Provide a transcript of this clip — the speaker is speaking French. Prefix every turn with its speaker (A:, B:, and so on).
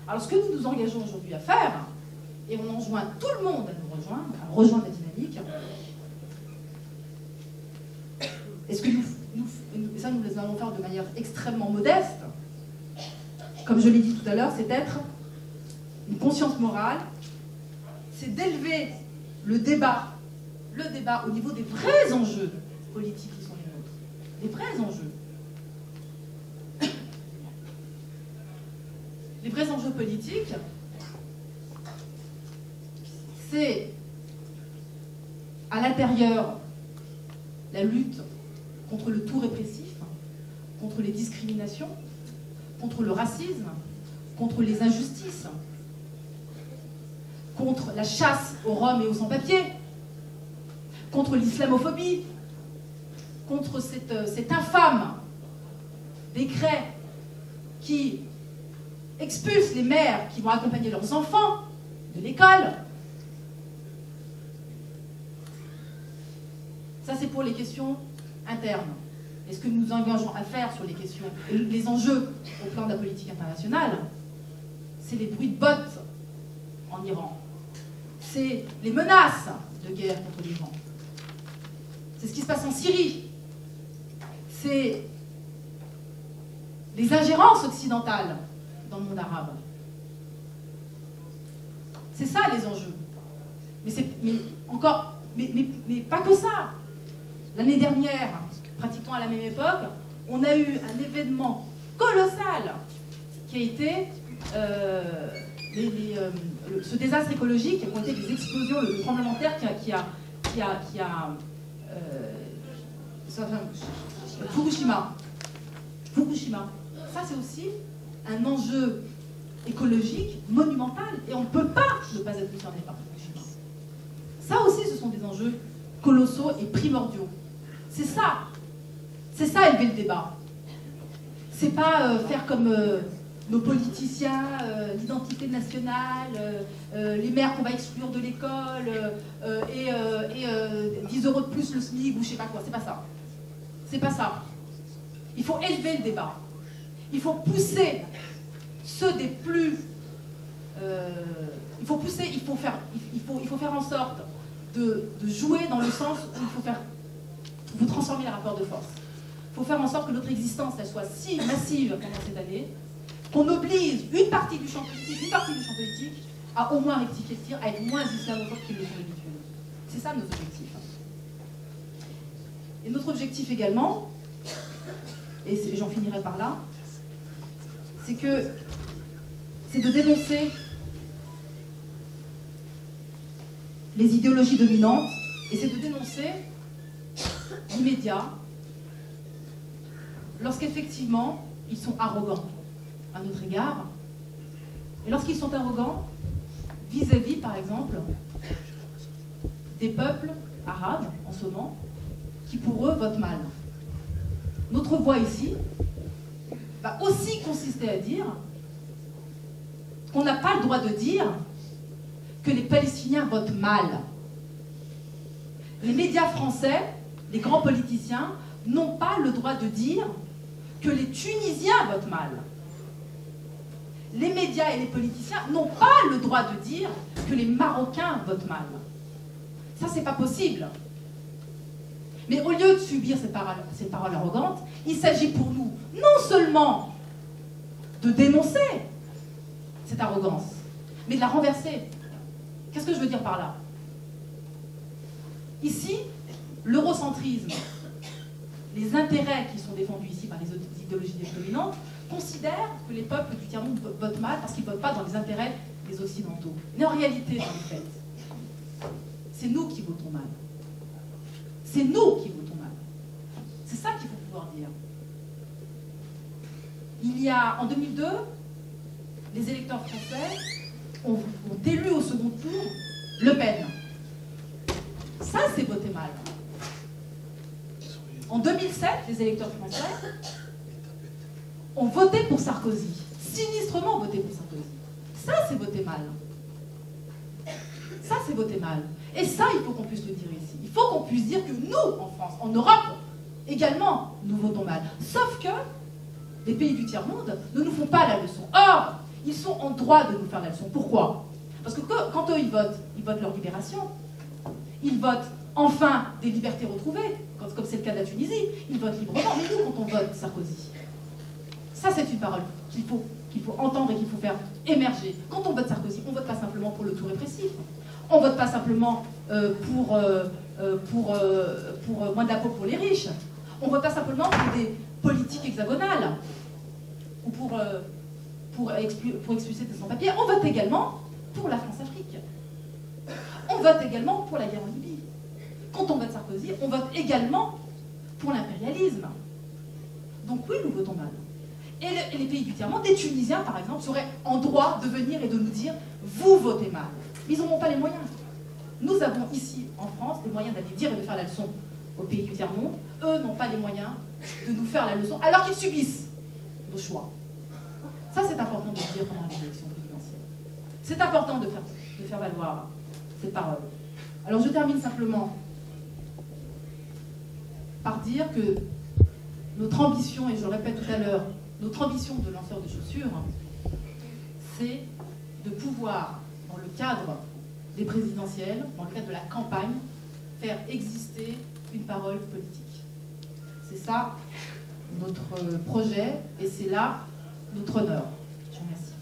A: Alors ce que nous nous engageons aujourd'hui à faire, et on enjoint tout le monde à nous rejoindre la dynamique, et ce que ça nous allons faire de manière extrêmement modeste, comme je l'ai dit tout à l'heure, c'est d'être une conscience morale, c'est d'élever le débat au niveau des vrais enjeux politiques qui sont les nôtres, les vrais enjeux. Les vrais enjeux politiques, c'est à l'intérieur la lutte contre le tout répressif, contre les discriminations, contre le racisme, contre les injustices, contre la chasse aux Roms et aux sans-papiers, contre l'islamophobie, contre cet infâme décret qui expulse les mères qui vont accompagner leurs enfants de l'école. Ça, c'est pour les questions internes. Et ce que nous nous engageons à faire sur les questions, les enjeux au plan de la politique internationale, c'est les bruits de bottes en Iran. C'est les menaces de guerre contre l'Iran. C'est ce qui se passe en Syrie. C'est les ingérences occidentales dans le monde arabe. C'est ça les enjeux. Mais pas que ça. L'année dernière, pratiquement à la même époque, on a eu un événement colossal qui a été ce désastre écologique qui a été des explosions, le tremblement de terre Fukushima. Ça, c'est aussi un enjeu écologique monumental et on ne peut pas ne pas être concerné par Fukushima. Ça aussi, ce sont des enjeux colossaux et primordiaux. C'est ça élever le débat. C'est pas faire comme nos politiciens, l'identité nationale, les maires qu'on va exclure de l'école et 10 € de plus le SMIC ou je sais pas quoi. C'est pas ça. C'est pas ça. Il faut élever le débat. Il faut pousser ceux des plus... il faut faire en sorte de jouer dans le sens où il faut transformer les rapports de force. Il faut faire en sorte que notre existence elle soit si massive pendant cette année qu'on oblige une partie du champ politique à au moins rectifier le tir, à être moins islamophobes qu'ils le sont d'habitude. C'est ça nos objectifs. Et notre objectif également, et j'en finirai par là, c'est de dénoncer les idéologies dominantes, et c'est de dénoncer l'immédiat lorsqu'effectivement ils sont arrogants à notre égard, et lorsqu'ils sont arrogants vis-à-vis, par exemple, des peuples arabes en ce moment, qui pour eux votent mal. Notre voix ici va aussi consister à dire qu'on n'a pas le droit de dire que les Palestiniens votent mal. Les médias français, les grands politiciens, n'ont pas le droit de dire que les Tunisiens votent mal. Les médias et les politiciens n'ont pas le droit de dire que les Marocains votent mal. Ça, c'est pas possible. Mais au lieu de subir ces paroles arrogantes, il s'agit pour nous non seulement de dénoncer cette arrogance, mais de la renverser. Qu'est-ce que je veux dire par là? Ici, l'eurocentrisme, les intérêts qui sont défendus ici par les idéologies dominantes, considèrent que les peuples du tiers-monde votent mal parce qu'ils ne votent pas dans les intérêts des Occidentaux. Mais en réalité, dans les faits, c'est nous qui votons mal. C'est nous qui votons mal. C'est ça qu'il faut pouvoir dire. Il y a, en 2002, les électeurs français ont élu au second tour Le Pen. Ça, c'est voter mal. En 2007, les électeurs français ont voté pour Sarkozy. Sinistrement voté pour Sarkozy. Ça, c'est voter mal. Ça, c'est voter mal. Et ça, il faut qu'on puisse le dire ici. Il faut qu'on puisse dire que nous, en France, en Europe, également, nous votons mal. Sauf que les pays du tiers-monde ne nous font pas la leçon. Or, Ils sont en droit de nous faire la leçon. Pourquoi? Parce que quand eux, ils votent leur libération. Ils votent enfin des libertés retrouvées, comme c'est le cas de la Tunisie. Ils votent librement. Mais nous, quand on vote Sarkozy, ça, c'est une parole qu'il faut entendre et qu'il faut faire émerger. Quand on vote Sarkozy, on ne vote pas simplement pour le tout répressif. On ne vote pas simplement pour moins d'impôts pour les riches. On ne vote pas simplement pour des politiques hexagonales ou pour expulser des sans-papiers. On vote également pour la France-Afrique. On vote également pour la guerre en Libye. Quand on vote Sarkozy, on vote également pour l'impérialisme. Donc oui, nous votons mal. Et les pays du tiers-monde, des Tunisiens par exemple, seraient en droit de venir et de nous dire « vous votez mal ». Mais ils n'auront pas les moyens. Nous avons ici, en France, les moyens d'aller dire et de faire la leçon aux pays du tiers-monde. Eux n'ont pas les moyens de nous faire la leçon, alors qu'ils subissent nos choix. Ça, c'est important de le dire pendant les élections présidentielles. C'est important de faire valoir cette parole. Alors, je termine simplement par dire que notre ambition, et je le répète tout à l'heure, notre ambition de lanceur de chaussures, c'est de pouvoir, dans le cadre des présidentielles, dans le cadre de la campagne, faire exister une parole politique. C'est ça notre projet et c'est là notre honneur. Je vous remercie.